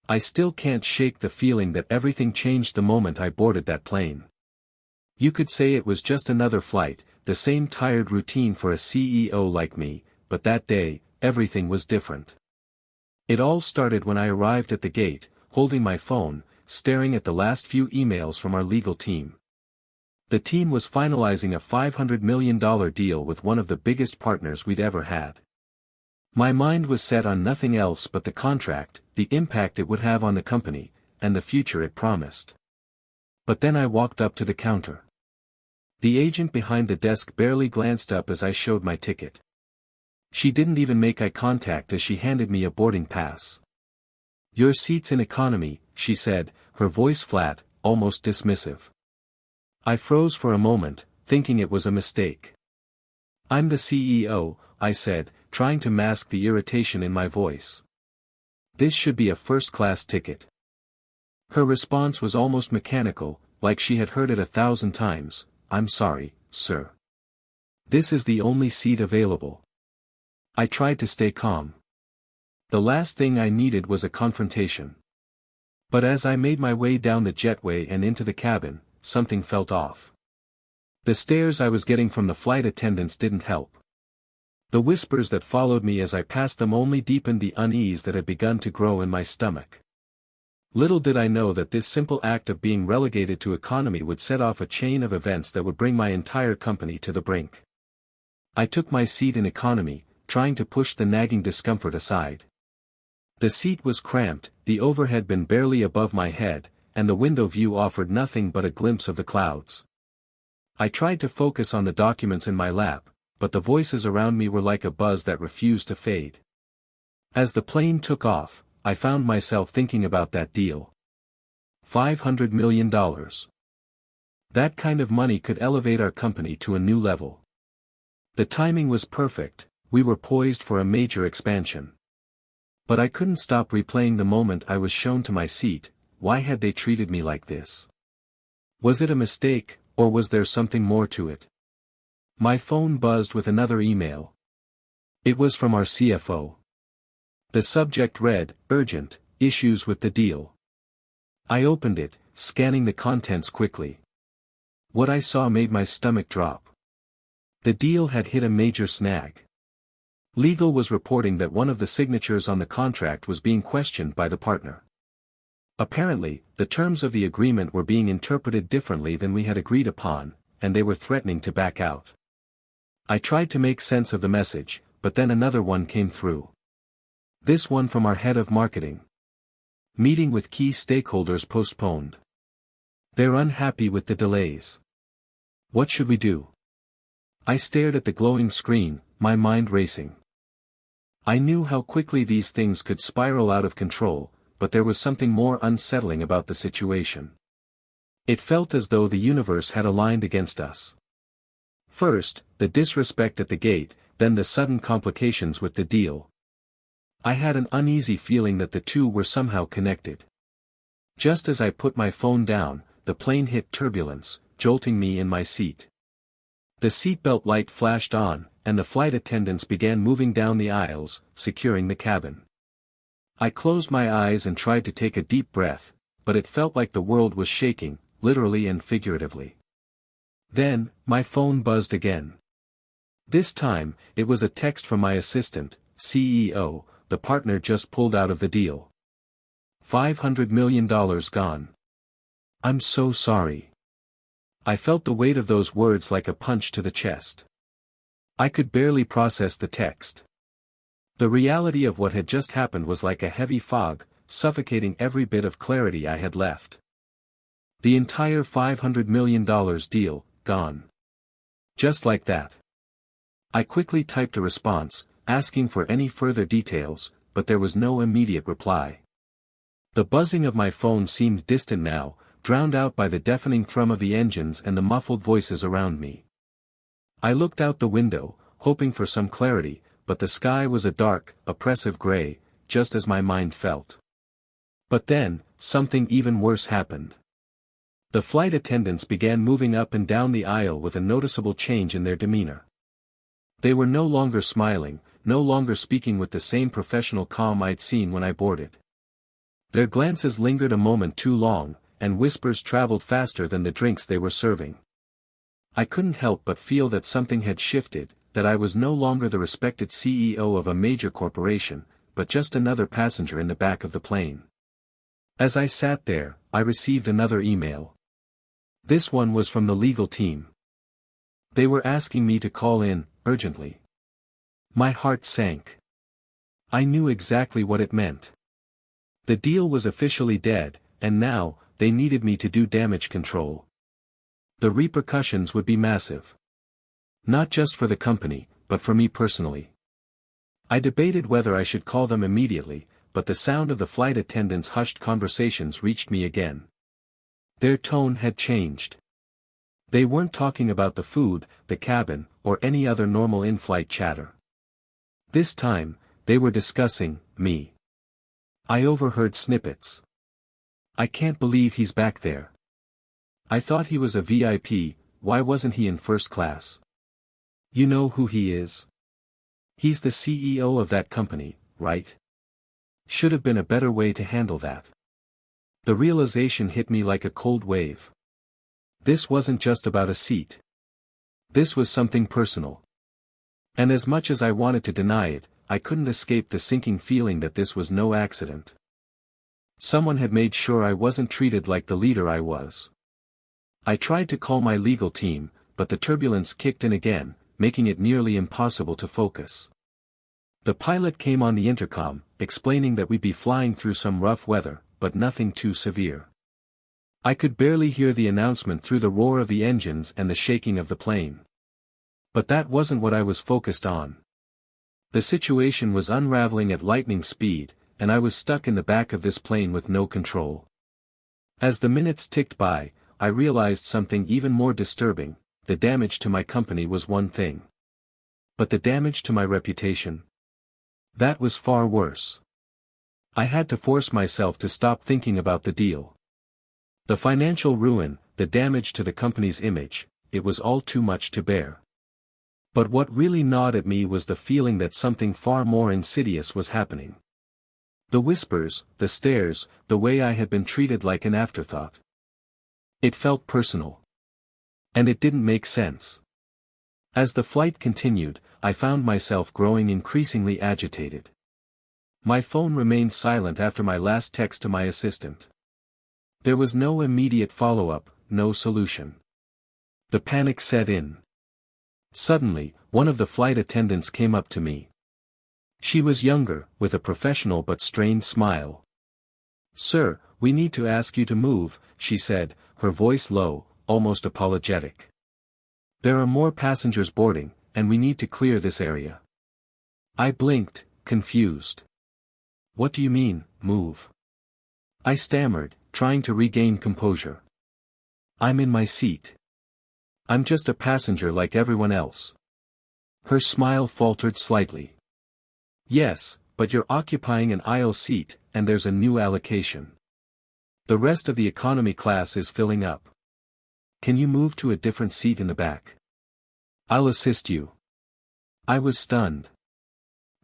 I still can't shake the feeling that everything changed the moment I boarded that plane. You could say it was just another flight, the same tired routine for a CEO like me, but that day, everything was different. It all started when I arrived at the gate, holding my phone, staring at the last few emails from our legal team. The team was finalizing a $500 million deal with one of the biggest partners we'd ever had. My mind was set on nothing else but the contract, the impact it would have on the company, and the future it promised. But then I walked up to the counter. The agent behind the desk barely glanced up as I showed my ticket. She didn't even make eye contact as she handed me a boarding pass. "Your seat's in economy," she said, her voice flat, almost dismissive. I froze for a moment, thinking it was a mistake. "I'm the CEO," I said, trying to mask the irritation in my voice. "This should be a first-class ticket." Her response was almost mechanical, like she had heard it 1,000 times. "I'm sorry, sir. This is the only seat available." I tried to stay calm. The last thing I needed was a confrontation. But as I made my way down the jetway and into the cabin, something felt off. The stares I was getting from the flight attendants didn't help. The whispers that followed me as I passed them only deepened the unease that had begun to grow in my stomach. Little did I know that this simple act of being relegated to economy would set off a chain of events that would bring my entire company to the brink. I took my seat in economy, trying to push the nagging discomfort aside. The seat was cramped, the overhead bin barely above my head, and the window view offered nothing but a glimpse of the clouds. I tried to focus on the documents in my lap, but the voices around me were like a buzz that refused to fade. As the plane took off, I found myself thinking about that deal. $500 million. That kind of money could elevate our company to a new level. The timing was perfect, we were poised for a major expansion. But I couldn't stop replaying the moment I was shown to my seat. Why had they treated me like this? Was it a mistake, or was there something more to it? My phone buzzed with another email. It was from our CFO. The subject read, "Urgent, issues with the deal." I opened it, scanning the contents quickly. What I saw made my stomach drop. The deal had hit a major snag. Legal was reporting that one of the signatures on the contract was being questioned by the partner. Apparently, the terms of the agreement were being interpreted differently than we had agreed upon, and they were threatening to back out. I tried to make sense of the message, but then another one came through. This one from our head of marketing. Meeting with key stakeholders postponed. They're unhappy with the delays. What should we do? I stared at the glowing screen, my mind racing. I knew how quickly these things could spiral out of control, but there was something more unsettling about the situation. It felt as though the universe had aligned against us. First, the disrespect at the gate, then the sudden complications with the deal. I had an uneasy feeling that the two were somehow connected. Just as I put my phone down, the plane hit turbulence, jolting me in my seat. The seatbelt light flashed on, and the flight attendants began moving down the aisles, securing the cabin. I closed my eyes and tried to take a deep breath, but it felt like the world was shaking, literally and figuratively. Then, my phone buzzed again. This time, it was a text from my assistant, "CEO, the partner just pulled out of the deal. $500 million gone. I'm so sorry." I felt the weight of those words like a punch to the chest. I could barely process the text. The reality of what had just happened was like a heavy fog, suffocating every bit of clarity I had left. The entire $500 million deal, gone. Just like that. I quickly typed a response, asking for any further details, but there was no immediate reply. The buzzing of my phone seemed distant now, drowned out by the deafening thrum of the engines and the muffled voices around me. I looked out the window, hoping for some clarity, but the sky was a dark, oppressive gray, just as my mind felt. But then, something even worse happened. The flight attendants began moving up and down the aisle with a noticeable change in their demeanor. They were no longer smiling, no longer speaking with the same professional calm I'd seen when I boarded. Their glances lingered a moment too long, and whispers traveled faster than the drinks they were serving. I couldn't help but feel that something had shifted, that I was no longer the respected CEO of a major corporation, but just another passenger in the back of the plane. As I sat there, I received another email. This one was from the legal team. They were asking me to call in, urgently. My heart sank. I knew exactly what it meant. The deal was officially dead, and now, they needed me to do damage control. The repercussions would be massive. Not just for the company, but for me personally. I debated whether I should call them immediately, but the sound of the flight attendants' hushed conversations reached me again. Their tone had changed. They weren't talking about the food, the cabin, or any other normal in-flight chatter. This time, they were discussing me. I overheard snippets. I can't believe he's back there. I thought he was a VIP, why wasn't he in first class? You know who he is? He's the CEO of that company, right? Should have been a better way to handle that. The realization hit me like a cold wave. This wasn't just about a seat. This was something personal. And as much as I wanted to deny it, I couldn't escape the sinking feeling that this was no accident. Someone had made sure I wasn't treated like the leader I was. I tried to call my legal team, but the turbulence kicked in again, making it nearly impossible to focus. The pilot came on the intercom, explaining that we'd be flying through some rough weather, but nothing too severe. I could barely hear the announcement through the roar of the engines and the shaking of the plane. But that wasn't what I was focused on. The situation was unraveling at lightning speed, and I was stuck in the back of this plane with no control. As the minutes ticked by, I realized something even more disturbing. The damage to my company was one thing. But the damage to my reputation? That was far worse. I had to force myself to stop thinking about the deal. The financial ruin, the damage to the company's image, it was all too much to bear. But what really gnawed at me was the feeling that something far more insidious was happening. The whispers, the stares, the way I had been treated like an afterthought. It felt personal. And it didn't make sense. As the flight continued, I found myself growing increasingly agitated. My phone remained silent after my last text to my assistant. There was no immediate follow-up, no solution. The panic set in. Suddenly, one of the flight attendants came up to me. She was younger, with a professional but strained smile. "Sir, we need to ask you to move," she said, her voice low, almost apologetic. "There are more passengers boarding, and we need to clear this area." I blinked, confused. "What do you mean, move?" I stammered, trying to regain composure. "I'm in my seat. I'm just a passenger like everyone else." Her smile faltered slightly. "Yes, but you're occupying an aisle seat, and there's a new allocation. The rest of the economy class is filling up. Can you move to a different seat in the back? I'll assist you." I was stunned.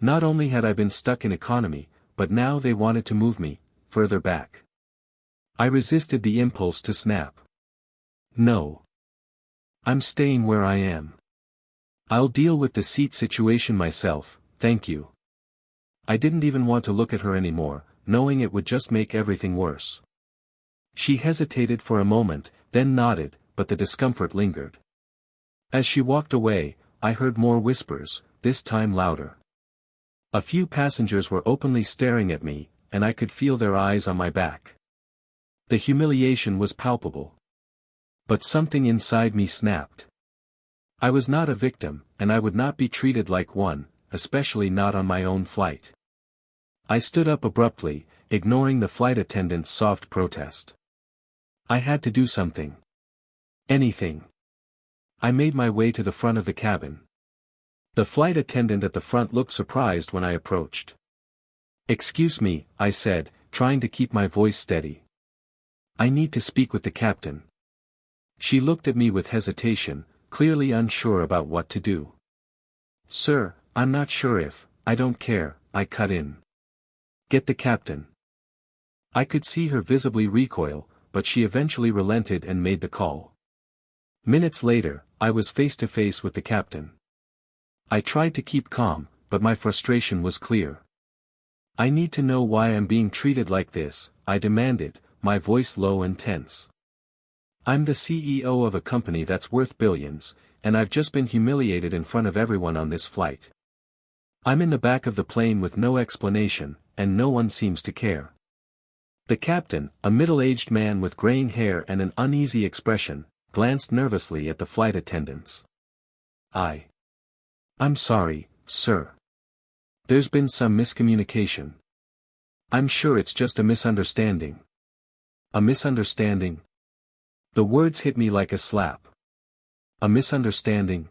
Not only had I been stuck in economy, but now they wanted to move me further back. I resisted the impulse to snap. "No. I'm staying where I am. I'll deal with the seat situation myself, thank you." I didn't even want to look at her anymore, knowing it would just make everything worse. She hesitated for a moment, then nodded, but the discomfort lingered. As she walked away, I heard more whispers, this time louder. A few passengers were openly staring at me, and I could feel their eyes on my back. The humiliation was palpable. But something inside me snapped. I was not a victim, and I would not be treated like one, especially not on my own flight. I stood up abruptly, ignoring the flight attendant's soft protest. I had to do something. Anything. I made my way to the front of the cabin. The flight attendant at the front looked surprised when I approached. "Excuse me," I said, trying to keep my voice steady. "I need to speak with the captain." She looked at me with hesitation, clearly unsure about what to do. "Sir, I'm not sure if, I don't care," I cut in. "Get the captain." I could see her visibly recoil, but she eventually relented and made the call. Minutes later, I was face to face with the captain. I tried to keep calm, but my frustration was clear. "I need to know why I'm being treated like this," I demanded, my voice low and tense. "I'm the CEO of a company that's worth billions, and I've just been humiliated in front of everyone on this flight. I'm in the back of the plane with no explanation, and no one seems to care." The captain, a middle-aged man with graying hair and an uneasy expression, glanced nervously at the flight attendants. "I'm sorry, sir. There's been some miscommunication. I'm sure it's just a misunderstanding." "A misunderstanding?" The words hit me like a slap. "A misunderstanding?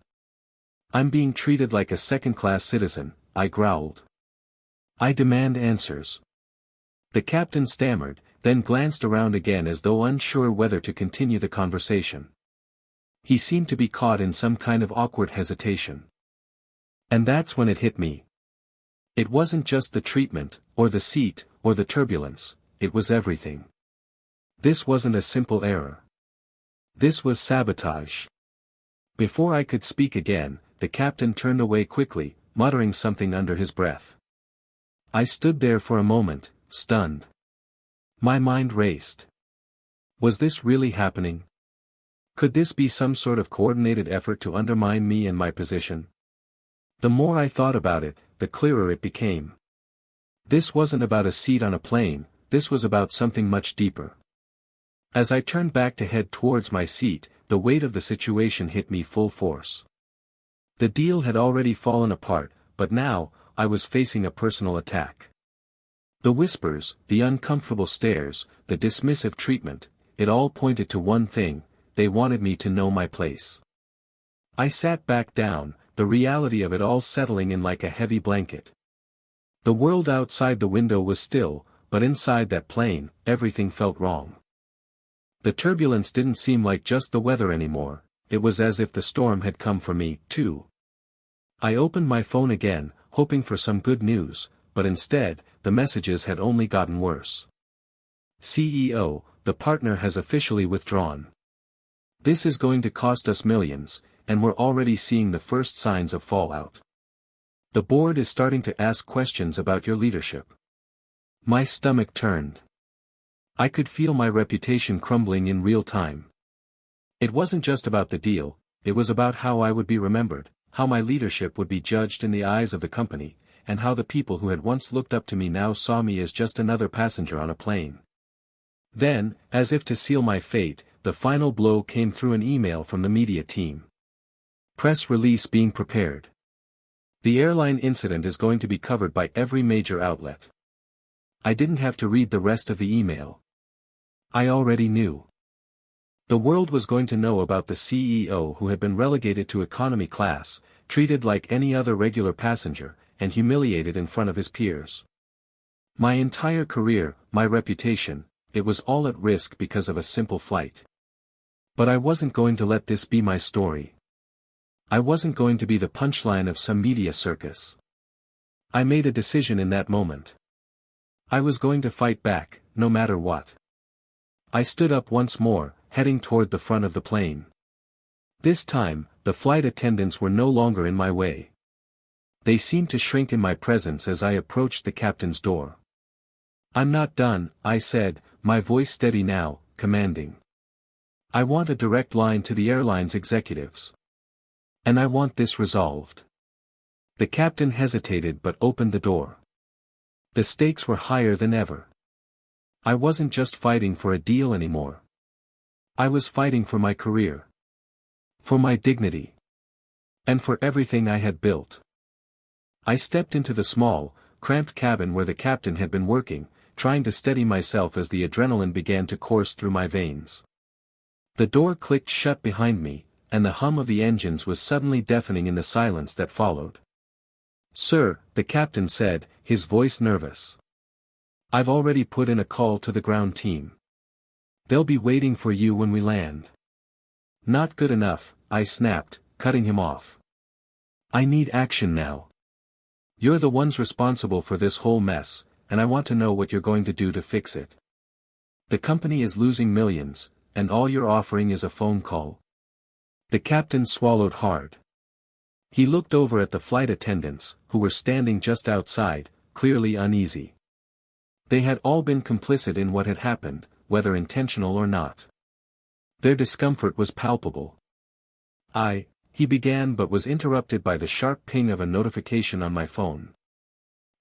I'm being treated like a second-class citizen," I growled. "I demand answers." The captain stammered, then glanced around again as though unsure whether to continue the conversation. He seemed to be caught in some kind of awkward hesitation. And that's when it hit me. It wasn't just the treatment, or the seat, or the turbulence, it was everything. This wasn't a simple error. This was sabotage. Before I could speak again, the captain turned away quickly, muttering something under his breath. I stood there for a moment, stunned. My mind raced. Was this really happening? Could this be some sort of coordinated effort to undermine me and my position? The more I thought about it, the clearer it became. This wasn't about a seat on a plane, this was about something much deeper. As I turned back to head towards my seat, the weight of the situation hit me full force. The deal had already fallen apart, but now, I was facing a personal attack. The whispers, the uncomfortable stares, the dismissive treatment, it all pointed to one thing: they wanted me to know my place. I sat back down, the reality of it all settling in like a heavy blanket. The world outside the window was still, but inside that plane, everything felt wrong. The turbulence didn't seem like just the weather anymore, it was as if the storm had come for me, too. I opened my phone again, hoping for some good news, but instead, the messages had only gotten worse. "CEO, the partner has officially withdrawn. This is going to cost us millions, and we're already seeing the first signs of fallout. The board is starting to ask questions about your leadership." My stomach turned. I could feel my reputation crumbling in real time. It wasn't just about the deal, it was about how I would be remembered, how my leadership would be judged in the eyes of the company, and how the people who had once looked up to me now saw me as just another passenger on a plane. Then, as if to seal my fate, the final blow came through an email from the media team. "Press release being prepared. The airline incident is going to be covered by every major outlet." I didn't have to read the rest of the email. I already knew. The world was going to know about the CEO who had been relegated to economy class, treated like any other regular passenger, and humiliated in front of his peers. My entire career, my reputation, it was all at risk because of a simple flight. But I wasn't going to let this be my story. I wasn't going to be the punchline of some media circus. I made a decision in that moment. I was going to fight back, no matter what. I stood up once more, heading toward the front of the plane. This time, the flight attendants were no longer in my way. They seemed to shrink in my presence as I approached the captain's door. "I'm not done," I said, my voice steady now, commanding. "I want a direct line to the airline's executives. And I want this resolved." The captain hesitated but opened the door. The stakes were higher than ever. I wasn't just fighting for a deal anymore. I was fighting for my career. For my dignity. And for everything I had built. I stepped into the small, cramped cabin where the captain had been working, trying to steady myself as the adrenaline began to course through my veins. The door clicked shut behind me, and the hum of the engines was suddenly deafening in the silence that followed. "Sir," the captain said, his voice nervous. "I've already put in a call to the ground team. They'll be waiting for you when we land." "Not good enough," I snapped, cutting him off. "I need action now. You're the ones responsible for this whole mess, and I want to know what you're going to do to fix it." The company is losing millions, and all you're offering is a phone call. The captain swallowed hard. He looked over at the flight attendants, who were standing just outside, clearly uneasy. They had all been complicit in what had happened, whether intentional or not. Their discomfort was palpable. He began but was interrupted by the sharp ping of a notification on my phone.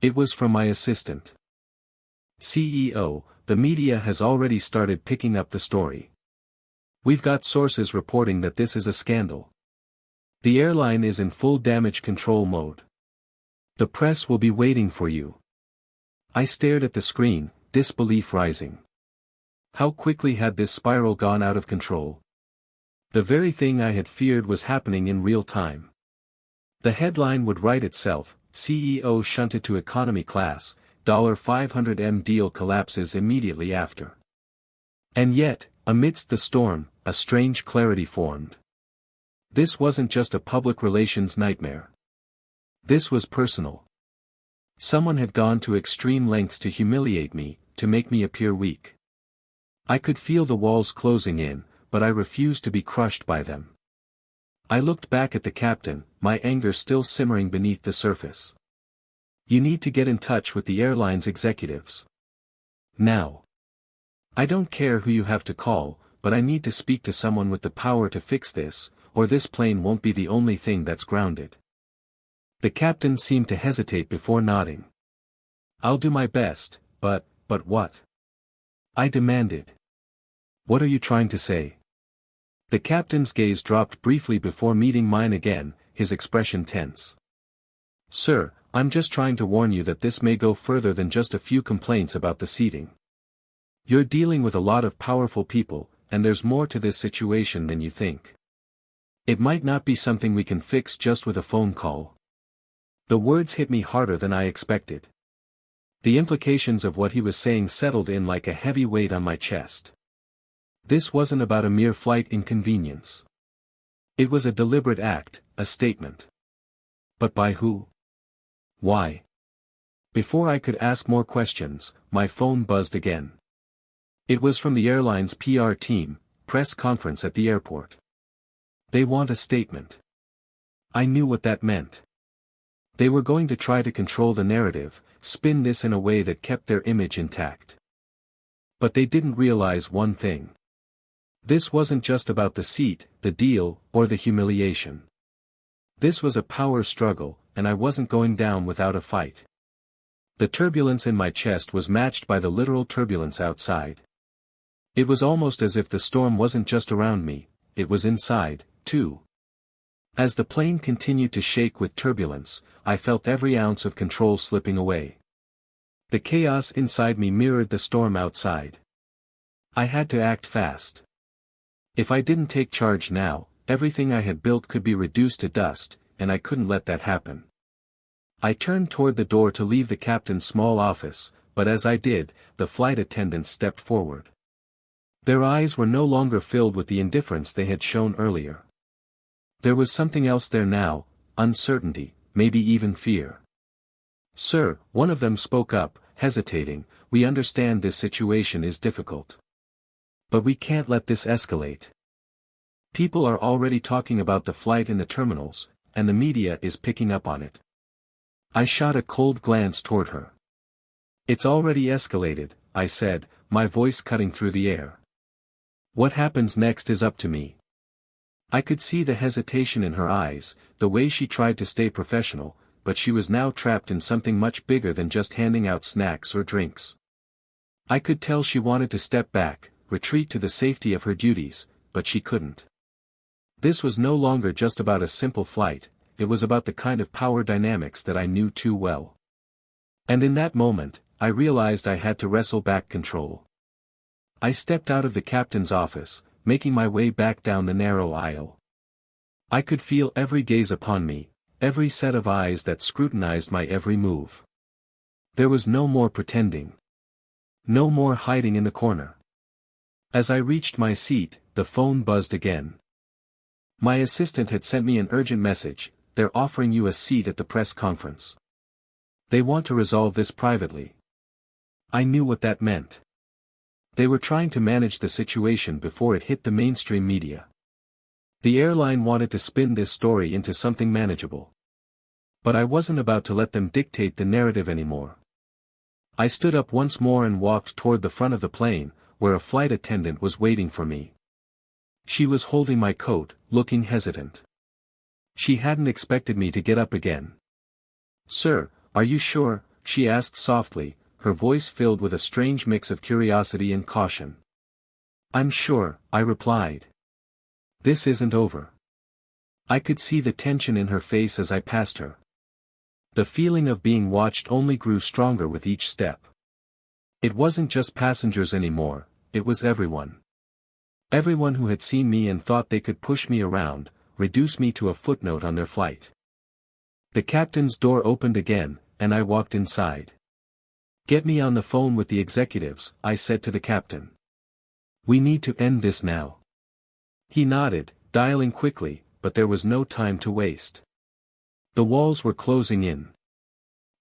It was from my assistant. CEO, the media has already started picking up the story. We've got sources reporting that this is a scandal. The airline is in full damage control mode. The press will be waiting for you. I stared at the screen, disbelief rising. How quickly had this spiral gone out of control? The very thing I had feared was happening in real time. The headline would write itself, CEO shunted to economy class, $500M deal collapses immediately after. And yet, amidst the storm, a strange clarity formed. This wasn't just a public relations nightmare. This was personal. Someone had gone to extreme lengths to humiliate me, to make me appear weak. I could feel the walls closing in, but I refused to be crushed by them. I looked back at the captain, my anger still simmering beneath the surface. You need to get in touch with the airline's executives. Now. I don't care who you have to call, but I need to speak to someone with the power to fix this, or this plane won't be the only thing that's grounded. The captain seemed to hesitate before nodding. I'll do my best, but what? I demanded. What are you trying to say? The captain's gaze dropped briefly before meeting mine again, his expression tense. Sir, I'm just trying to warn you that this may go further than just a few complaints about the seating. You're dealing with a lot of powerful people, and there's more to this situation than you think. It might not be something we can fix just with a phone call. The words hit me harder than I expected. The implications of what he was saying settled in like a heavy weight on my chest. This wasn't about a mere flight inconvenience. It was a deliberate act, a statement. But by who? Why? Before I could ask more questions, my phone buzzed again. It was from the airline's PR team, press conference at the airport. They want a statement. I knew what that meant. They were going to try to control the narrative, spin this in a way that kept their image intact. But they didn't realize one thing. This wasn't just about the seat, the deal, or the humiliation. This was a power struggle, and I wasn't going down without a fight. The turbulence in my chest was matched by the literal turbulence outside. It was almost as if the storm wasn't just around me, it was inside, too. As the plane continued to shake with turbulence, I felt every ounce of control slipping away. The chaos inside me mirrored the storm outside. I had to act fast. If I didn't take charge now, everything I had built could be reduced to dust, and I couldn't let that happen. I turned toward the door to leave the captain's small office, but as I did, the flight attendants stepped forward. Their eyes were no longer filled with the indifference they had shown earlier. There was something else there now, uncertainty, maybe even fear. Sir, one of them spoke up, hesitating, we understand this situation is difficult. But we can't let this escalate. People are already talking about the flight in the terminals, and the media is picking up on it. I shot a cold glance toward her. It's already escalated, I said, my voice cutting through the air. What happens next is up to me. I could see the hesitation in her eyes, the way she tried to stay professional, but she was now trapped in something much bigger than just handing out snacks or drinks. I could tell she wanted to step back, retreat to the safety of her duties, but she couldn't. This was no longer just about a simple flight, it was about the kind of power dynamics that I knew too well. And in that moment, I realized I had to wrestle back control. I stepped out of the captain's office, making my way back down the narrow aisle. I could feel every gaze upon me, every set of eyes that scrutinized my every move. There was no more pretending. No more hiding in the corner. As I reached my seat, the phone buzzed again. My assistant had sent me an urgent message, they're offering you a seat at the press conference. They want to resolve this privately. I knew what that meant. They were trying to manage the situation before it hit the mainstream media. The airline wanted to spin this story into something manageable. But I wasn't about to let them dictate the narrative anymore. I stood up once more and walked toward the front of the plane, where a flight attendant was waiting for me. She was holding my coat, looking hesitant. She hadn't expected me to get up again. "Sir, are you sure?" she asked softly, her voice filled with a strange mix of curiosity and caution. "I'm sure," I replied. "This isn't over." I could see the tension in her face as I passed her. The feeling of being watched only grew stronger with each step. It wasn't just passengers anymore, it was everyone. Everyone who had seen me and thought they could push me around, reduce me to a footnote on their flight. The captain's door opened again, and I walked inside. "Get me on the phone with the executives," I said to the captain. "We need to end this now." He nodded, dialing quickly, but there was no time to waste. The walls were closing in.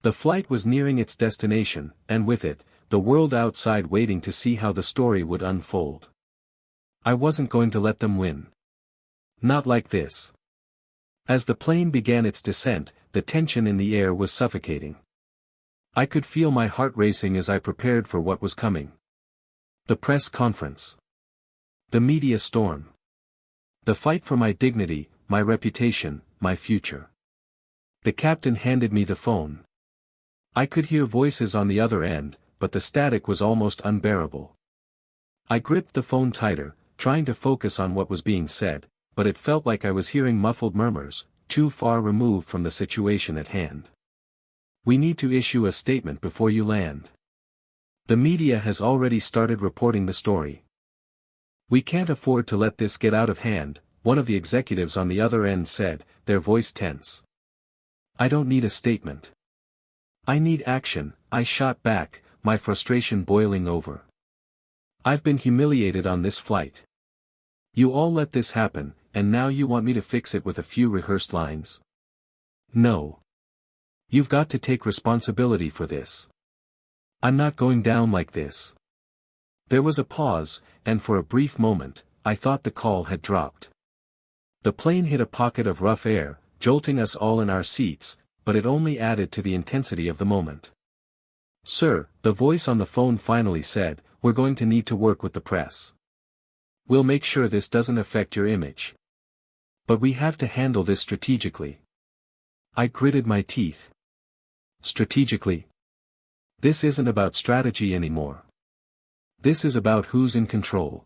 The flight was nearing its destination, and with it, the world outside waiting to see how the story would unfold. I wasn't going to let them win. Not like this. As the plane began its descent, the tension in the air was suffocating. I could feel my heart racing as I prepared for what was coming. The press conference. The media storm. The fight for my dignity, my reputation, my future. The captain handed me the phone. I could hear voices on the other end, but the static was almost unbearable. I gripped the phone tighter, trying to focus on what was being said, but it felt like I was hearing muffled murmurs, too far removed from the situation at hand. "We need to issue a statement before you land. The media has already started reporting the story. We can't afford to let this get out of hand," one of the executives on the other end said, their voice tense. "I don't need a statement. I need action," I shot back, my frustration boiling over. "I've been humiliated on this flight. You all let this happen, and now you want me to fix it with a few rehearsed lines? No. You've got to take responsibility for this. I'm not going down like this." There was a pause, and for a brief moment, I thought the call had dropped. The plane hit a pocket of rough air, jolting us all in our seats, but it only added to the intensity of the moment. "Sir," the voice on the phone finally said, "we're going to need to work with the press. We'll make sure this doesn't affect your image. But we have to handle this strategically." I gritted my teeth. Strategically? This isn't about strategy anymore. This is about who's in control.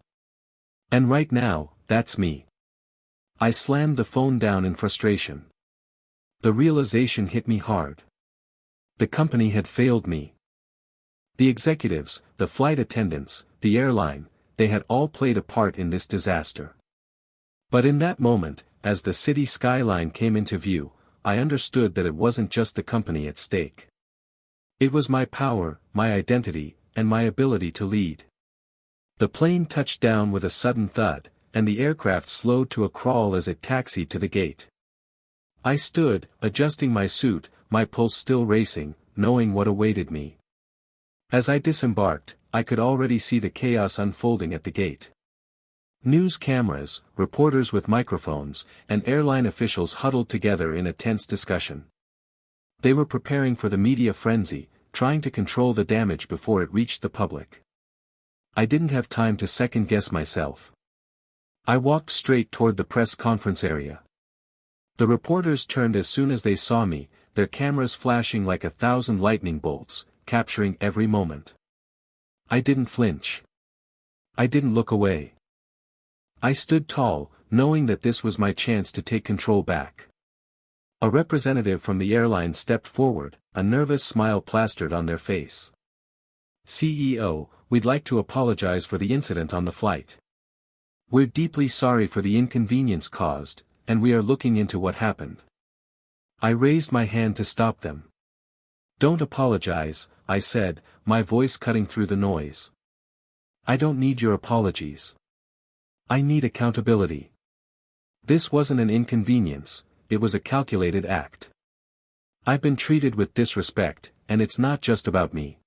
And right now, that's me. I slammed the phone down in frustration. The realization hit me hard. The company had failed me. The executives, the flight attendants, the airline, they had all played a part in this disaster. But in that moment, as the city skyline came into view, I understood that it wasn't just the company at stake. It was my power, my identity, and my ability to lead. The plane touched down with a sudden thud, and the aircraft slowed to a crawl as it taxied to the gate. I stood, adjusting my suit, my pulse still racing, knowing what awaited me. As I disembarked, I could already see the chaos unfolding at the gate. News cameras, reporters with microphones, and airline officials huddled together in a tense discussion. They were preparing for the media frenzy, trying to control the damage before it reached the public. I didn't have time to second-guess myself. I walked straight toward the press conference area. The reporters turned as soon as they saw me, their cameras flashing like 1,000 lightning bolts, capturing every moment. I didn't flinch. I didn't look away. I stood tall, knowing that this was my chance to take control back. A representative from the airline stepped forward, a nervous smile plastered on their face. "CEO, we'd like to apologize for the incident on the flight. We're deeply sorry for the inconvenience caused, and we are looking into what happened." I raised my hand to stop them. "Don't apologize," I said, my voice cutting through the noise. "I don't need your apologies. I need accountability. This wasn't an inconvenience, it was a calculated act. I've been treated with disrespect, and it's not just about me.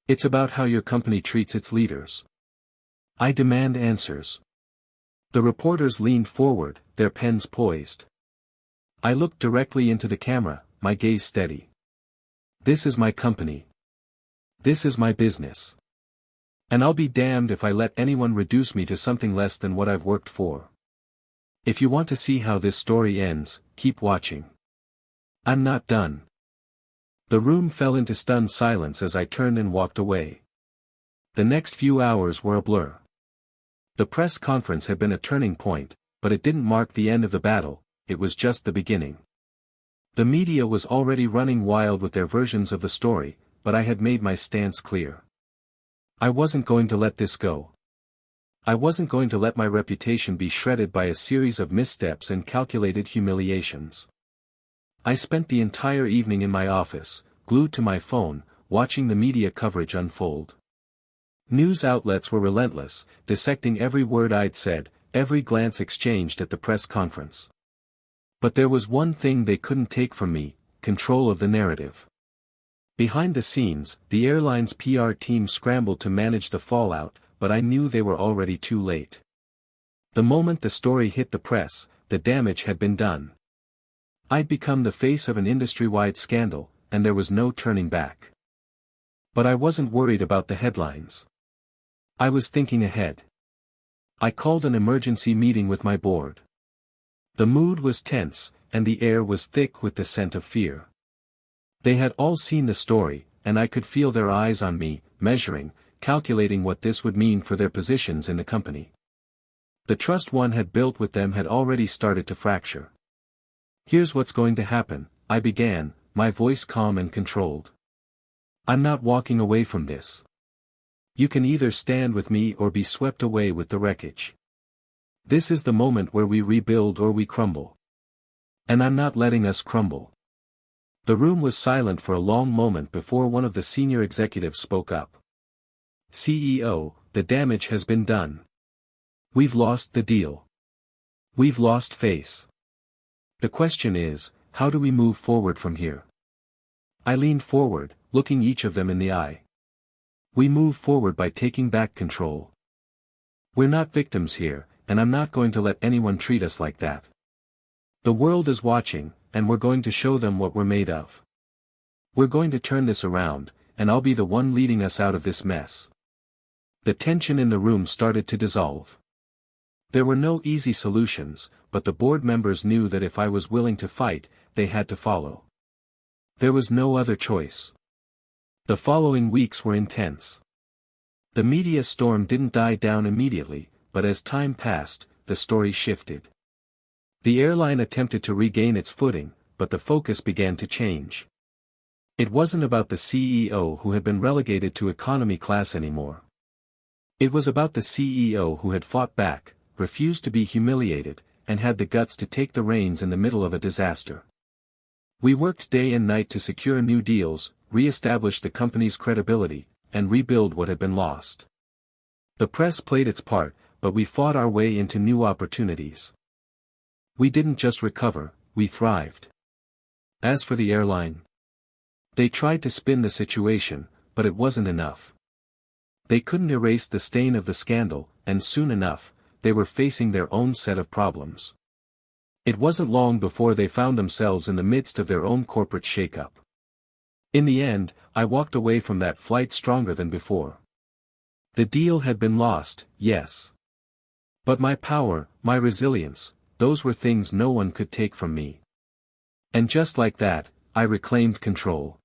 It's about how your company treats its leaders." I demand answers. The reporters leaned forward, their pens poised. I looked directly into the camera, my gaze steady. This is my company. This is my business. And I'll be damned if I let anyone reduce me to something less than what I've worked for. If you want to see how this story ends, keep watching. I'm not done. The room fell into stunned silence as I turned and walked away. The next few hours were a blur. The press conference had been a turning point, but it didn't mark the end of the battle, it was just the beginning. The media was already running wild with their versions of the story, but I had made my stance clear. I wasn't going to let this go. I wasn't going to let my reputation be shredded by a series of missteps and calculated humiliations. I spent the entire evening in my office, glued to my phone, watching the media coverage unfold. News outlets were relentless, dissecting every word I'd said, every glance exchanged at the press conference. But there was one thing they couldn't take from me: control of the narrative. Behind the scenes, the airline's PR team scrambled to manage the fallout, but I knew they were already too late. The moment the story hit the press, the damage had been done. I'd become the face of an industry-wide scandal, and there was no turning back. But I wasn't worried about the headlines. I was thinking ahead. I called an emergency meeting with my board. The mood was tense, and the air was thick with the scent of fear. They had all seen the story, and I could feel their eyes on me, measuring, calculating what this would mean for their positions in the company. The trust one had built with them had already started to fracture. Here's what's going to happen, I began, my voice calm and controlled. I'm not walking away from this. You can either stand with me or be swept away with the wreckage. This is the moment where we rebuild or we crumble. And I'm not letting us crumble. The room was silent for a long moment before one of the senior executives spoke up. CEO, the damage has been done. We've lost the deal. We've lost face. The question is, how do we move forward from here? I leaned forward, looking each of them in the eye. We move forward by taking back control. We're not victims here, and I'm not going to let anyone treat us like that. The world is watching, and we're going to show them what we're made of. We're going to turn this around, and I'll be the one leading us out of this mess. The tension in the room started to dissolve. There were no easy solutions, but the board members knew that if I was willing to fight, they had to follow. There was no other choice. The following weeks were intense. The media storm didn't die down immediately, but as time passed, the story shifted. The airline attempted to regain its footing, but the focus began to change. It wasn't about the CEO who had been relegated to economy class anymore. It was about the CEO who had fought back, refused to be humiliated, and had the guts to take the reins in the middle of a disaster. We worked day and night to secure new deals, re-establish the company's credibility, and rebuild what had been lost. The press played its part, but we fought our way into new opportunities. We didn't just recover, we thrived. As for the airline, they tried to spin the situation, but it wasn't enough. They couldn't erase the stain of the scandal, and soon enough, they were facing their own set of problems. It wasn't long before they found themselves in the midst of their own corporate shakeup. In the end, I walked away from that flight stronger than before. The deal had been lost, yes. But my power, my resilience, those were things no one could take from me. And just like that, I reclaimed control.